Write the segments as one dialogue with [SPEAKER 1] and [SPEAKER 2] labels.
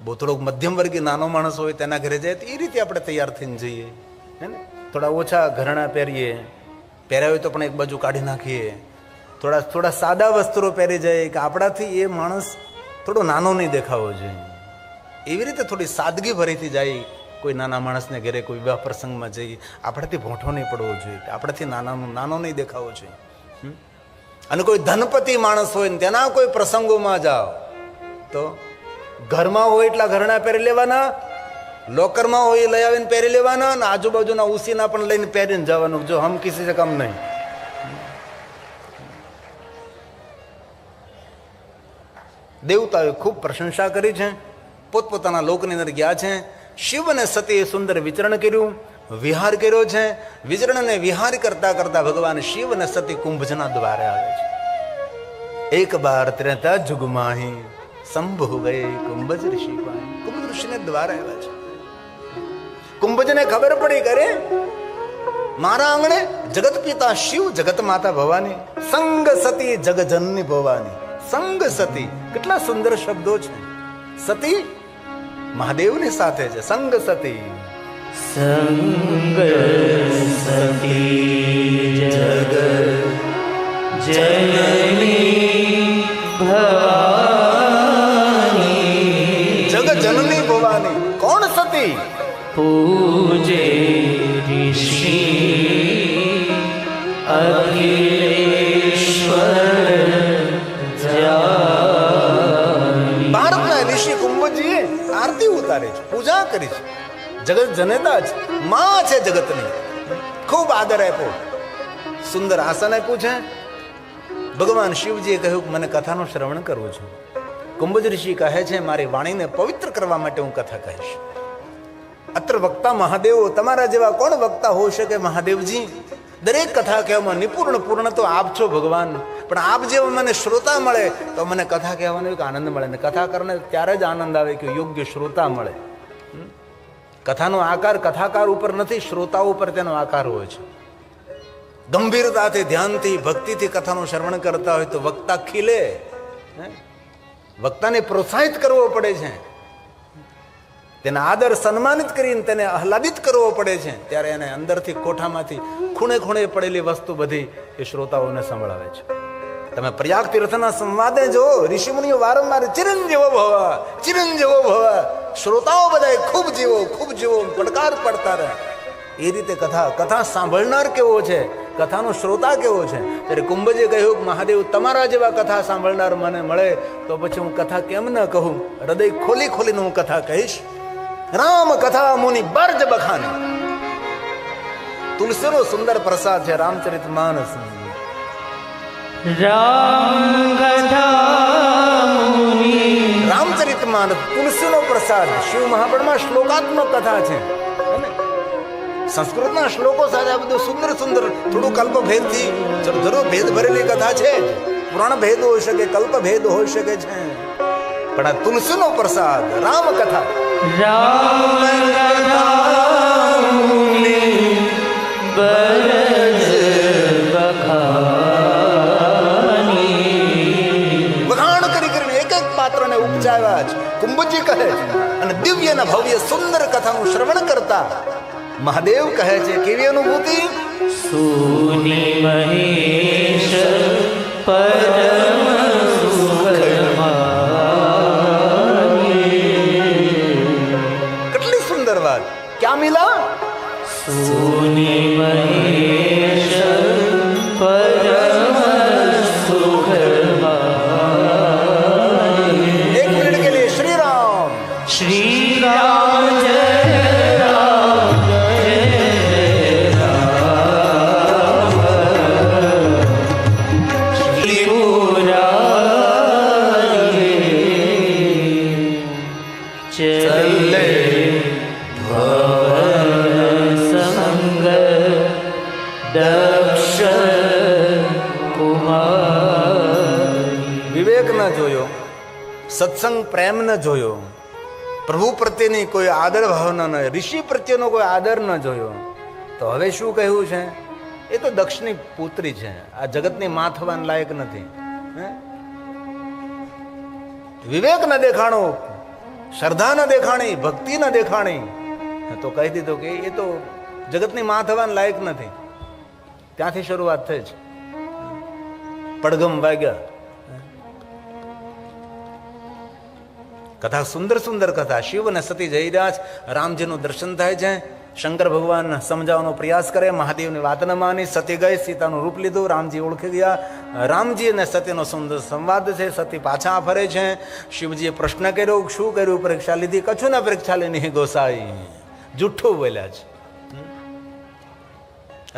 [SPEAKER 1] બહુ થોડોક મધ્યમ વર્ગીય નાનો માણસ હોય તેના ઘરે જાય તો એ રીતે આપણે તૈયાર થઈને જઈએ, હે ને. થોડા ઓછા ઘરેણાં પહેરીએ, પહેર્યા હોય તો પણ એક બાજુ કાઢી નાખીએ, થોડા સાદા વસ્ત્રો પહેરી જાય કે આપણાથી એ માણસ થોડો નાનો નહીં દેખાવો જોઈએ. એવી રીતે થોડી સાદગી ભરીથી જાય. કોઈ નાના માણસને ઘરે કોઈ વિવાહ પ્રસંગમાં જઈએ, આપણાથી ભોંઠો નહીં પડવો જોઈએ, આપણાથી નાનો નહીં દેખાવો જોઈએ. અને કોઈ ધનપતિ માણસ હોય ને તેના કોઈ પ્રસંગોમાં જાઓ તો ઘરમાં હોય એટલા ઘરેણાં પહેરી લેવાના, લોકરમાં હોય લઈ આવીને પહેરી લેવાના, અને આજુબાજુના ઉસીના પણ લઈને પહેરીને જવાનું. જો હમ કિસી સે કમ નહીં. દેવતાઓએ ખૂબ પ્રશંસા કરી છે, પોતપોતાના લોકની અંદર ગયા છે. શિવ અને સતીએ સુંદર વિચરણ કર્યું, વિહાર કર્યો છે. વિચરણ અને વિહાર કરતા કરતા ભગવાન શિવ અને સતી કુંભજના દ્વારે આવે છે. એક બાર ત્રેતા જુગમાહી શંભુ ગયે કુંભજ ઋષિ પાહી. કુંભજ ઋષિને દ્વારે આવ્યા છે. કુંભજને ખબર પડી કરે મારા આંગણે જગત પિતા શિવ, જગત માતા ભવાની, સંગ સતી જગજનની ભવાની. સંગ સતી, કેટલા સુંદર શબ્દો છે. સતી મહાદેવની સાથે છે. સંગ સતી,
[SPEAKER 2] સંગ સતી જગ જનની ભવાની.
[SPEAKER 1] જગ જનની ભવાની કોણ સતી?
[SPEAKER 2] પૂજે ઋષિ અખિલેશ્વર જાની.
[SPEAKER 1] ભારતના ઋષિ કુંભજીએ આરતી ઉતારે છે, પૂજા કરી છે. જગત જનેતા છે, માં છે જગતની. ખૂબ આદર આપ્યો, સુંદર આસન આપ્યું છે. ભગવાન શિવજીએ કહ્યું કે મને કથાનું શ્રવણ કરવું છે. કુંભજ ઋષિ કહે છે મારી વાણીને પવિત્ર કરવા માટે હું કથા કહીશ. અત્ર વક્તા મહાદેવ, તમારા જેવા કોણ વક્તા હોઈ શકે મહાદેવજી? દરેક કથા કહેવામાં નિપુર્ણ પૂર્ણ તો આપ છો ભગવાન, પણ આપ જેવો મને શ્રોતા મળે તો મને કથા કહેવાનો એક આનંદ મળે. ને કથા કરને ત્યારે જ આનંદ આવે કે યોગ્ય શ્રોતા મળે. કથાનો આકાર કથાકાર ઉપર નથી, શ્રોતાઓ ઉપર તેનો આકાર હોય છે. ગંભીરતાથી, ધ્યાનથી, ભક્તિથી કથાનું શ્રવણ કરતા હોય તો વક્તા ખીલે. વક્તાને પ્રોત્સાહિત કરવો પડે છે, તેને આદર સન્માનિત કરીને તેને આહલાદિત કરવો પડે છે. ત્યારે એને અંદરથી કોઠામાંથી ખૂણે ખૂણે પડેલી વસ્તુ બધી એ શ્રોતાઓને સંભળાવે છે. તમે પ્રયાગ તીર્થના સંવાદે જો ઋષિમુનિઓ વારંવાર ચિરંજીવો ભવ, ચિરંજીવો ભવ, શ્રોતાઓ બધા ખૂબ જીવો પડકાર પડતા રહે. એ રીતે કથા સાંભળનાર કેવો છે, કથાનો શ્રોતા કેવો છે. ત્યારે કુંભજે કહ્યું કે મહાદેવ તમારા જેવા કથા સાંભળનાર મને મળે તો પછી હું કથા કેમ ન કહું? હૃદય ખોલીને હું કથા કહીશ. રામ કથા મુનિ બર્જ બખાને. તુલસીનો સુંદર પ્રસાદ છે રામચરિત માનસ. રામચરિત માનસ તુલસીનો પ્રસાદ. શિવ મહાપુરાણમાં શ્લોકાત્મક કથા છે. સંસ્કૃતના શ્લોકો સાથે આ બધું સુંદર થોડું કલ્પ ભેદથી જરૂર ભેદ ભરેલી કથા છે. પુરાણ ભેદ હોઈ શકે, કલ્પ ભેદ હોઈ શકે છે, પણ આ તુલસીનો પ્રસાદ રામ કથા. વખાણ કરીને એક પાત્રને ઉપજાવ્યા છે કુંભજી કહે છે. અને દિવ્ય ને ભવ્ય સુંદર કથાનું શ્રવણ કરતા મહાદેવ કહે છે કેવી અનુભૂતિ?
[SPEAKER 2] સુની મહેશ પરમ
[SPEAKER 1] કેટલી સુંદર વાત. ક્યાં મિલા?
[SPEAKER 2] સુની મહેશ પરમ સુખમાની.
[SPEAKER 1] એક મિનિટ કે લીએ શ્રી રામ,
[SPEAKER 2] શ્રી રામ જય રામ જય રામ. શ્રી પુરારી ચલે ભવન સંગ દક્ષ કુમારી.
[SPEAKER 1] વિવેક ન જોયો, સત્સંગ પ્રેમ ન જોયો, પ્રભુ પ્રત્યેની કોઈ આદર ભાવના ન, ઋષિ પ્રત્યેનો કોઈ આદર ન જોયો, તો હવે શું કહ્યું છે? એ તો દક્ષની પુત્રી છે, આ જગતની માં થવાન લાયક નથી. વિવેક ન દેખાણો, શ્રદ્ધા ન દેખાણી, ભક્તિ ન દેખાણી, તો કહી દીધું કે એ તો જગતની માં થવાના લાયક નથી. ત્યાંથી શરૂઆત થઈ છે. પડઘમ વાગ્યા. કથા સુંદર સુંદર કથા. શિવ અને સતી જઈ રહ્યા છે, રામજીનું દર્શન થાય છે. શંકર ભગવાન સમજાવવાનો પ્રયાસ કરે, મહાદેવની વાત ન માની. સતી ગઈ, સીતાનું રૂપ લીધું, રામજી ઓળખી ગયા. રામજી અને સતીનો સુંદર સંવાદ છે. સતી પાછા ફરે છે. શિવજીએ પ્રશ્ન કર્યો, શું કર્યું? પરીક્ષા લીધી. કશું ના પરીક્ષા લઈને ગોસાઈ જુઠ્ઠું બોલ્યા છે.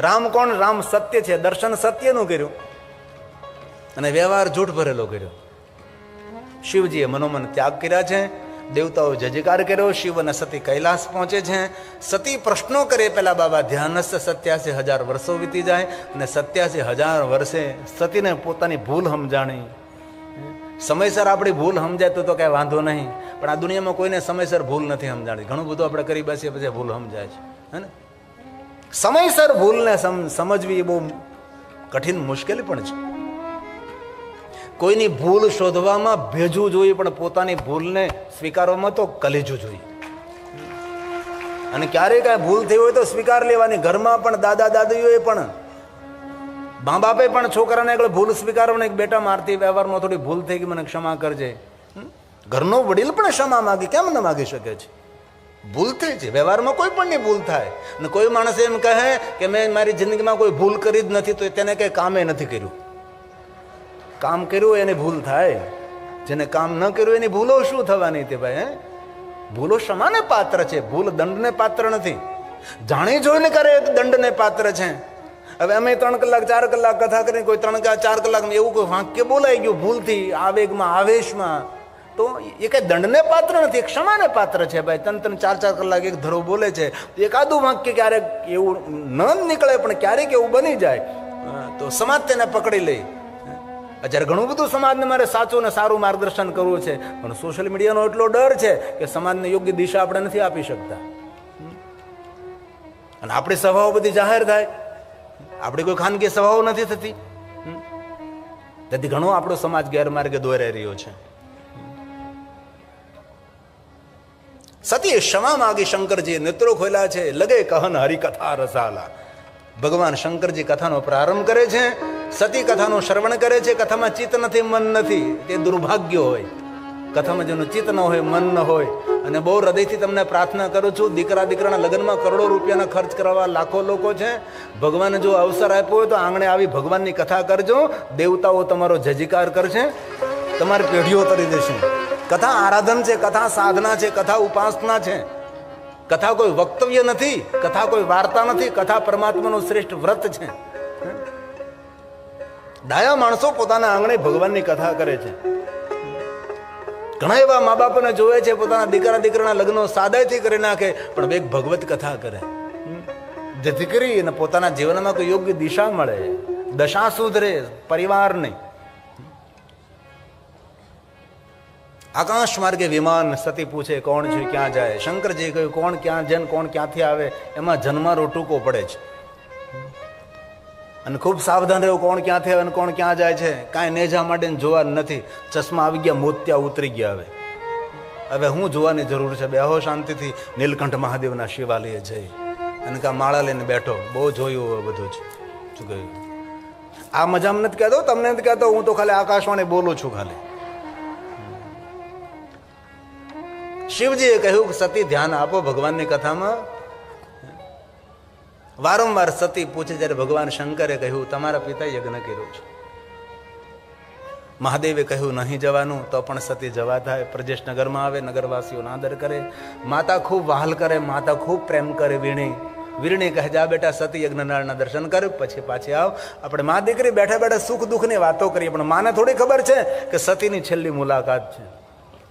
[SPEAKER 1] રામ કોણ? રામ સત્ય છે. દર્શન સત્યનું કર્યું અને વ્યવહાર જૂઠ ભરેલો કર્યો. શિવજીએ મનોમન ત્યાગ કર્યા છે. દેવતાઓ જયકાર કર્યો. શિવ અને સતી કૈલાસ પહોંચે છે. સતી પ્રશ્નો કરે. પેલા બાબા ધ્યાનસ્થ 87,000 વર્ષો વીતી જાય અને 87,000 વર્ષે સતીને પોતાની ભૂલ સમજાણી. સમયસર આપણી ભૂલ સમજાય તો કઈ વાંધો નહીં, પણ આ દુનિયામાં કોઈને સમયસર ભૂલ નથી સમજાણી. ઘણું બધું આપણે કરી બેસીએ પછી ભૂલ સમજાય છે, હે ને? સમયસર ભૂલને સમજવી એ બહુ કઠિન મુશ્કેલી પણ છે. કોઈની ભૂલ શોધવામાં ભેજવું જોઈએ, પણ પોતાની ભૂલને સ્વીકારવામાં તો કલેજવું જોઈએ. અને ક્યારેય કાંઈ ભૂલ થઈ હોય તો સ્વીકાર લેવાની. ઘરમાં પણ દાદા દાદીઓએ પણ, મા બાપે પણ છોકરાને એકલે ભૂલ સ્વીકારવાની. બેટા મારથી વ્યવહારમાં થોડી ભૂલ થઈ ગઈ, મને ક્ષમા કરજે. ઘરનો વડીલ પણ ક્ષમા માગે, કેમ ન માગી શકે છે? ભૂલ થઈ છે. વ્યવહારમાં કોઈ પણની ભૂલ થાય. અને કોઈ માણસ એમ કહે કે મેં મારી જિંદગીમાં કોઈ ભૂલ કરી જ નથી, તો તેને કંઈ કામે નથી કર્યું. કામ કર્યું એની ભૂલ થાય, જેને કામ ન કર્યું એની ભૂલો શું થવાની તે ભાઈ? હે, ભૂલો ક્ષમાને પાત્ર છે, ભૂલ દંડને પાત્ર નથી. જાણી જોઈને કરે દંડને પાત્ર છે. હવે અમે 3 કલાક 4 કલાક કથા કરીને કોઈ 3-4 કલાકમાં એવું કોઈ વાક્ય બોલાઈ ગયું ભૂલથી, આવેગમાં, આવેશમાં, તો એ કઈ દંડને પાત્ર નથી, ક્ષમાને પાત્ર છે ભાઈ. 3-4 કલાક એક ધરો બોલે છે, એકાદું વાક્ય ક્યારેક એવું ન નીકળે, પણ ક્યારેક એવું બની જાય તો સમાજ તેને પકડી લે. અત્યારે ઘણું બધું સમાજને મારે સાચું ને સારું માર્ગદર્શન કરવું છે, પણ સોશિયલ મીડિયાનો એટલો ડર છે કે સમાજને યોગ્ય દિશા આપણે નથી આપી શકતા. અને આપણી સભાઓ બધી જાહેર થાય, આપણી કોઈ ખાનગી સભાઓ નથી થતી. તેથી ઘણો આપણો સમાજ ગેરમાર્ગે દોરાઈ રહ્યો છે. સતીએ ક્ષમા માગી. શંકરજીએ નેત્રો ખોલ્યા છે. લગે કહન હરિકથા રસાલા. ભગવાન શંકરજી કથાનો પ્રારંભ કરે છે. સતી કથાનું શ્રવણ કરે છે. કથામાં ચિત્ત નથી, મન નથી, તે દુર્ભાગ્ય હોય. કથામાં જેનું ચિત્ત ન હોય, મન ન હોય. અને બહુ હૃદયથી તમને પ્રાર્થના કરું છું, દીકરાના લગ્નમાં કરોડો રૂપિયાના ખર્ચ કરવા લાખો લોકો છે. ભગવાને જો અવસર આપ્યો હોય તો આંગણે આવી ભગવાનની કથા કરજો. દેવતાઓ તમારો જયજયકાર કરશે, તમારી પેઢીઓ તરી દેશે. કથા આરાધન છે, કથા સાધના છે, કથા ઉપાસના છે. કથા કોઈ વક્તવ્ય નથી, કથા કોઈ વાર્તા નથી. કથા પરમાત્માનું શ્રેષ્ઠ વ્રત છે. ડાયા માણસો પોતાના આંગણે ભગવાનની કથા કરે છે. ઘણા એવા મા બાપને જોવે છે પોતાના દીકરાના લગ્નો સાદાઈથી કરી નાખે, પણ એક ભગવત કથા કરે, જેથી કરીને પોતાના જીવનમાં કોઈ યોગ્ય દિશા મળે, દશા સુધરે, પરિવારને. આકાશ માર્ગે વિમાન. સતી પૂછે કોણ છે, ક્યાં જાય? શંકરજી કહ્યું કોણ ક્યાં જાય, કોણ ક્યાંથી આવે, એમાં જન્મારો ટૂંકો પડે છે. અને ખૂબ સાવધાન રહેવું, કોણ ક્યાંથી આવે અને કોણ ક્યાં જાય છે. કાંઈ નેજા માટે જોવા નથી. ચશ્મા આવી ગયા, મોતિયા ઉતરી ગયા. હવે હું જોવાની જરૂર છે? બેહો શાંતિથી નીલકંઠ મહાદેવના શિવાલયે જઈ અને કા માળા લઈને બેઠો. બહુ જોયું હવે બધું જ. શું કહ્યું? આ મજામાં નથી કહેતો, તમને નથી કહેતો, હું તો ખાલી આકાશવાણી બોલું છું ખાલી. શિવજીએ કહ્યું કે સતી ધ્યાન આપો ભગવાનની કથામાં. વારંવાર સતી પૂછે. જ્યારે ભગવાન શંકરે કહ્યું તમારા પિતાએ યજ્ઞ કર્યો છે. મહાદેવે કહ્યું નહીં જવાનું, તો પણ સતી જવા થાય. પ્રજેશ નગરમાં આવે, નગરવાસીઓનો આદર કરે, માતા ખૂબ વહાલ કરે, માતા ખૂબ પ્રેમ કરે. વીરણી કહે જા બેટા સતી યજ્ઞનાળના દર્શન કર, પછી પાછી આવ. આપણે મા દીકરી બેઠા બેઠા સુખ દુઃખની વાતો કરીએ, પણ માને થોડી ખબર છે કે સતીની છેલ્લી મુલાકાત છે.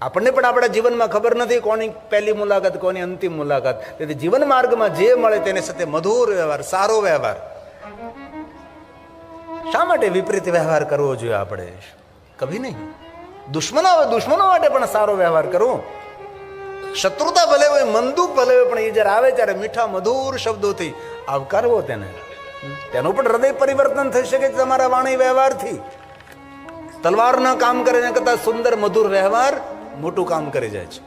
[SPEAKER 1] આપણને પણ આપણા જીવનમાં ખબર નથી કોની પહેલી મુલાકાત, કોની અંતિમ મુલાકાત. તેથી જીવન માર્ગમાં જે મળે તેને સાથે મધુર વ્યવહાર, સારો વ્યવહાર. શા માટે વિપરીત વ્યવહાર કરવો જોઈએ આપણે? કભી નહીં. દુશ્મનો માટે પણ સારો વ્યવહાર કરવો. શત્રુતા ભલે હોય, મંદુક ભલે હોય, પણ એ જયારે આવે ત્યારે મીઠા મધુર શબ્દોથી આવકારવો તેને. તેનું પણ હૃદય પરિવર્તન થઈ શકે છે તમારા વાણી વ્યવહારથી. તલવારના કામ કરે એના કરતા સુંદર મધુર વ્યવહાર મોટું કામ કરી જાય છે.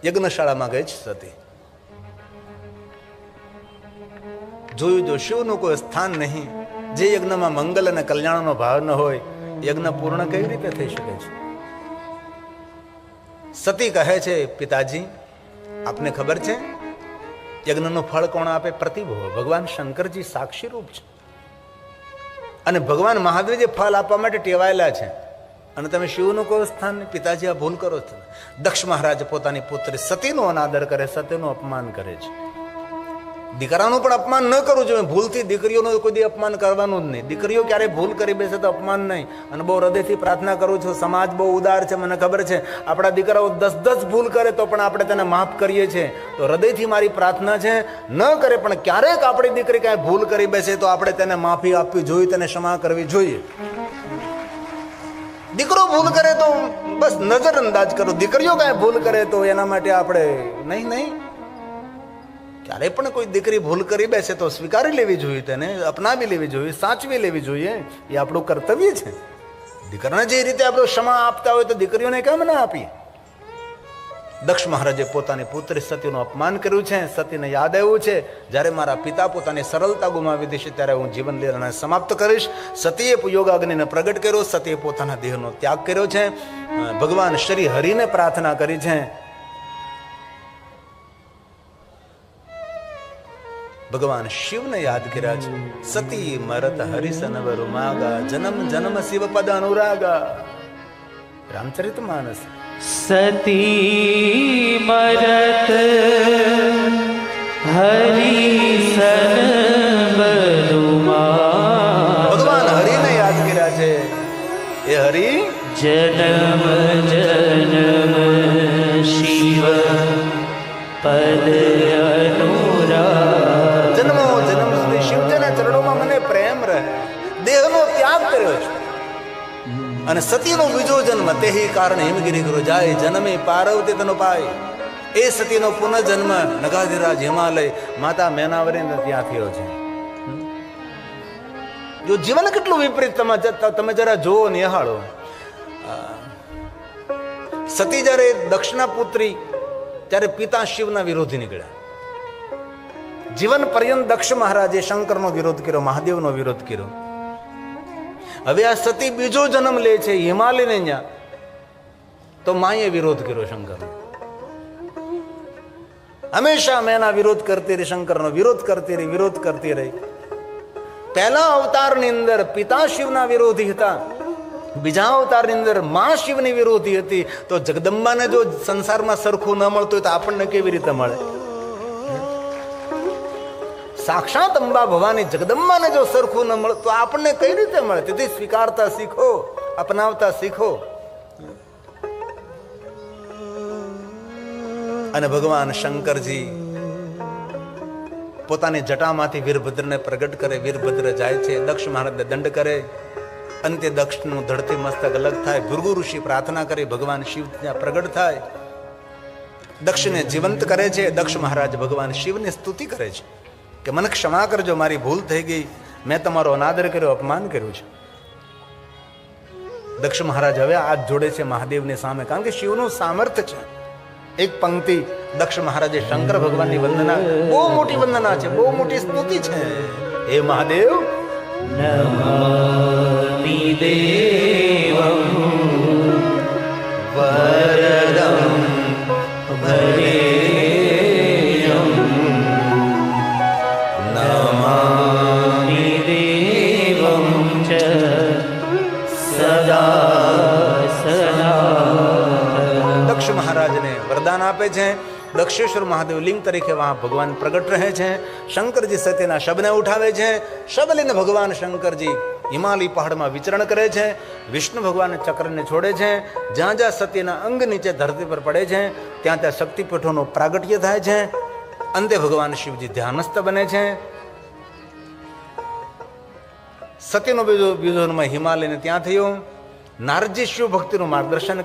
[SPEAKER 1] યજ્ઞશાળામાં ગઈ છે સતી. જોયું જો શિવનું કોઈ સ્થાન નહીં, જે યજ્ઞમાં મંગલ અને કલ્યાણનો ભાવ ન હોય, યજ્ઞ પૂર્ણ કેવી રીતે થઈ શકે છે? સતી કહે છે, પિતાજી આપને ખબર છે યજ્ઞનું ફળ કોણ આપે? પ્રતિભો, ભગવાન શંકરજી સાક્ષી રૂપ છે. અને ભગવાન મહાદેવજી ફળ આપવા માટે ટેવાયેલા છે. અને તમે શિવનું કોઈ સ્થાન નહીં. પિતાજી આ ભૂલ કરો છો. દક્ષ મહારાજ પોતાની પુત્રી સતીનો અનાદર કરે, સતીનું અપમાન કરે છે. દીકરાનું પણ અપમાન ન કરવું જોઈએ. ભૂલથી દીકરીઓનું કોઈ દી અપમાન કરવાનું જ નહીં. દીકરીઓ ક્યારે ભૂલ કરી બેસે તો અપમાન નહીં. અને બહુ હૃદયથી પ્રાર્થના કરું છું, સમાજ બહુ ઉદાર છે, મને ખબર છે. આપણા દીકરાઓ 10 ભૂલ કરે તો પણ આપણે તેને માફ કરીએ છીએ. તો હૃદયથી મારી પ્રાર્થના છે, ન કરે પણ ક્યારેક આપણી દીકરી કાંઈ ભૂલ કરી બેસે તો આપણે તેને માફી આપવી જોઈએ, તેને ક્ષમા કરવી જોઈએ. દીકરો ભૂલ કરે તો બસ નજર અંદાજ કરો. દીકરીઓ કાંઈ ભૂલ કરે તો એના માટે આપણે નહીં. ક્યારે પણ કોઈ દીકરી ભૂલ કરી બેસે તો સ્વીકારી લેવી જોઈએ, તેને અપનાવી લેવી જોઈએ, સાચવી લેવી જોઈએ. એ આપણું કર્તવ્ય છે. દીકરાને જે રીતે આપણે ક્ષમા આપતા હોય તો દીકરીઓને કેમ ના આપીએ? દક્ષ મહારાજે પોતાની પુત્રી સતીનું અપમાન કર્યું છે. સતીને યાદ આવ્યું છે, જ્યારે મારા પિતા પોતાની સરળતા ગુમાવી દેશે ત્યારે હું જીવન લીલાને સમાપ્ત કરીશ. સતીએ યોગાગ્નિને પ્રગટ કર્યો. સતીએ પોતાના દેહનો ત્યાગ કર્યો છે. ભગવાન શ્રી હરિને પ્રાર્થના કરી છે. ભગવાન શિવને યાદ કર્યા છે. સતી મરત હરિસનવર માગા, જન્મ જન્મ શિવ પદ અનુરાગા. રામચરિત માનસ.
[SPEAKER 2] સતી મરત હરિસન બરુમા.
[SPEAKER 1] ભગવાન હરિને યાદ કર્યા છે. એ હરિ
[SPEAKER 2] જન્મ જન્મ શિવ પદ અનુરાગ.
[SPEAKER 1] જન્મો જન્મ સુધી શિવજીના ચરણોમાં મને પ્રેમ રહે. દેહનો ત્યાગ કર્યો છે. અને સતીનો બીજો જન્મ તેહી કારણે હિમગીરી ગુરુ જાય, જન્મે પાર્વતી તનો પાય. એ સતીનો પુનઃજન્મ નગાધિરાજ હિમાલય માતા મેનાવરી ત્યાં થયો છે. જો જીવન કેટલું વિપરીત તમે જરા જોવો, નિહાળો. સતી જયારે દક્ષના પુત્રી ત્યારે પિતા શિવના વિરોધી નીકળ્યા. જીવન પર્યંત દક્ષ મહારાજે શંકરનો વિરોધ કર્યો, મહાદેવનો વિરોધ કર્યો. હવે આ સતી બીજો જન્મ લે છે હિમાલયને ત્યાં, તો માએ વિરોધ કર્યો શંકરનો. હંમેશા મેના વિરોધ કરતી રહી, શંકરનો વિરોધ કરતી રહી. પહેલા અવતારની અંદર પિતા શિવના વિરોધી હતા, બીજા અવતારની અંદર માં શિવની વિરોધી હતી. તો જગદંબાને જો સંસારમાં સરખું ન મળતું હોય તો આપણને કેવી રીતે મળે? સાક્ષાત અંબા ભવાની જગદંબાને જો સરખું ન મળે તો આપણને કઈ રીતે મળે? તેથી સ્વીકારતા શીખો, અપનાવતા શીખો. અને ભગવાન શંકરજી પોતાની જટામાંથી વીરભદ્રને પ્રગટ કરે. વીરભદ્ર જાય છે, દક્ષ મહારાજને દંડ કરે. અંતે દક્ષનું ધડથી મસ્તક અલગ થાય. ભૃગુ ઋષિ પ્રાર્થના કરી, ભગવાન શિવ ત્યાં પ્રગટ થાય, દક્ષને જીવંત કરે છે. દક્ષ મહારાજ ભગવાન શિવની સ્તુતિ કરે છે કે મને ક્ષમા કરજો, મારી ભૂલ થઈ ગઈ, મેં તમારો અનાદર કર્યો, અપમાન કર્યું છે. દક્ષ મહારાજ હવે હાથ જોડે છે મહાદેવની સામે, કારણ કે શિવનું સામર્થ્ય છે. એક પંક્તિ દક્ષ મહારાજે શંકર ભગવાનની વંદના, બહુ મોટી વંદના છે, બહુ મોટી સ્તુતિ છે. હે મહાદેવ,
[SPEAKER 2] નમામિ દેવં વરદં ભરેયં. નમામિ દેવં ચ સદા સદા.
[SPEAKER 1] દક્ષ મહારાજને વરદાન આપે છે. દક્ષેશ્વર મહાદેવ લિંગ તરીકે વહાં ભગવાન પ્રગટ રહે છે. શંકરજી સતીના શબને ઉઠાવે છે. શબ લઈને ભગવાન શંકરજી હિમાલય પહાડમાં વિચરણ કરે છે. વિષ્ણુ ભગવાન ચક્રને છોડે છે. જ્યાં જ્યાં સતીના અંગ નીચે ધરતી પર પડે છે ત્યાં ત્યાં શક્તિપીઠોનું પ્રાગટ્ય થાય છે. અંતે ભગવાન શિવજી ધ્યાનસ્થ બને છે. સતીનો બીજો જન્મ હિમાલયને ત્યાં થયો. નારદજી શિવ ભક્તિનું માર્ગદર્શન